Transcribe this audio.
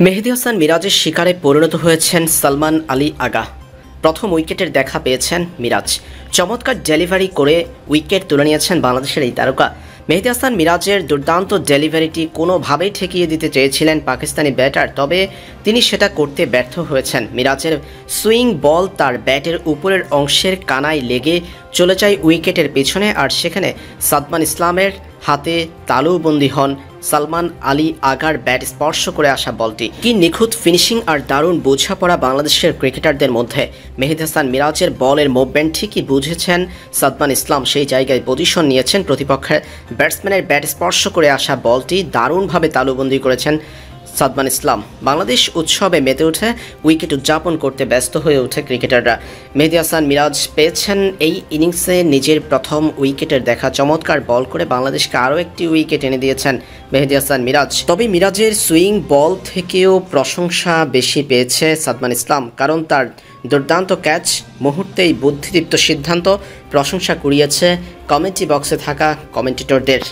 মেহেদী হাসান মিরাজের শিকারে পরিণত হয়েছেন সালমান আলী আগা। প্রথম উইকেটের দেখা পেয়েছেন মিরাজ। চমৎকার ডেলিভারি করে উইকেট তুলে নিয়েছেন বাংলাদেশের এই তারকা। মেহেদী হাসান মিরাজের দুর্দান্ত ডেলিভারিটি কোনোভাবেই ঠেকিয়ে দিতে চেয়েছিলেন পাকিস্তানি ব্যাটার, তবে তিনি সেটা করতে ব্যর্থ হয়েছেন। মিরাজের সুইং বল তার ব্যাটের উপরের অংশের কানায় লেগে চলে যায় উইকেটের পেছনে, আর সেখানে সাদমান ইসলামের হাতে তালুবন্দি হন সালমান আলী আগার ব্যাট স্পর্শ করে আসা বলটি। কি নিখুঁত ফিনিশিং আর দারুণ বোঝাপড়া বাংলাদেশের ক্রিকেটারদের মধ্যে। মেহেদী হাসান মিরাজের বলের মুভমেন্ট ঠিকই বুঝেছেন সাদমান ইসলাম, সেই জায়গায় পজিশন নিয়েছেন। প্রতিপক্ষের ব্যাটসম্যানের ব্যাট স্পর্শ করে আসা বলটি দারুণভাবে তালুবন্দি করেছেন সাদমান ইসলাম। বাংলাদেশ উৎসবে মেতে উঠে উইকেট উদযাপন করতে ব্যস্ত হয়ে ওঠে ক্রিকেটাররা। মেহেদী হাসান মিরাজ পেয়েছেন এই ইনিংসে নিজের প্রথম উইকেটের দেখা। চমৎকার বল করে বাংলাদেশকে আরও একটি উইকেট এনে দিয়েছেন মেহেদী হাসান মিরাজ। তবে মিরাজের সুইং বল থেকেও প্রশংসা বেশি পেয়েছে সাদমান ইসলাম, কারণ তার দুর্দান্ত ক্যাচ, মুহূর্তেই বুদ্ধিদীপ্ত সিদ্ধান্ত প্রশংসা কুড়িয়েছে কমেন্ট্রি বক্সে থাকা কমেন্টেটরদের।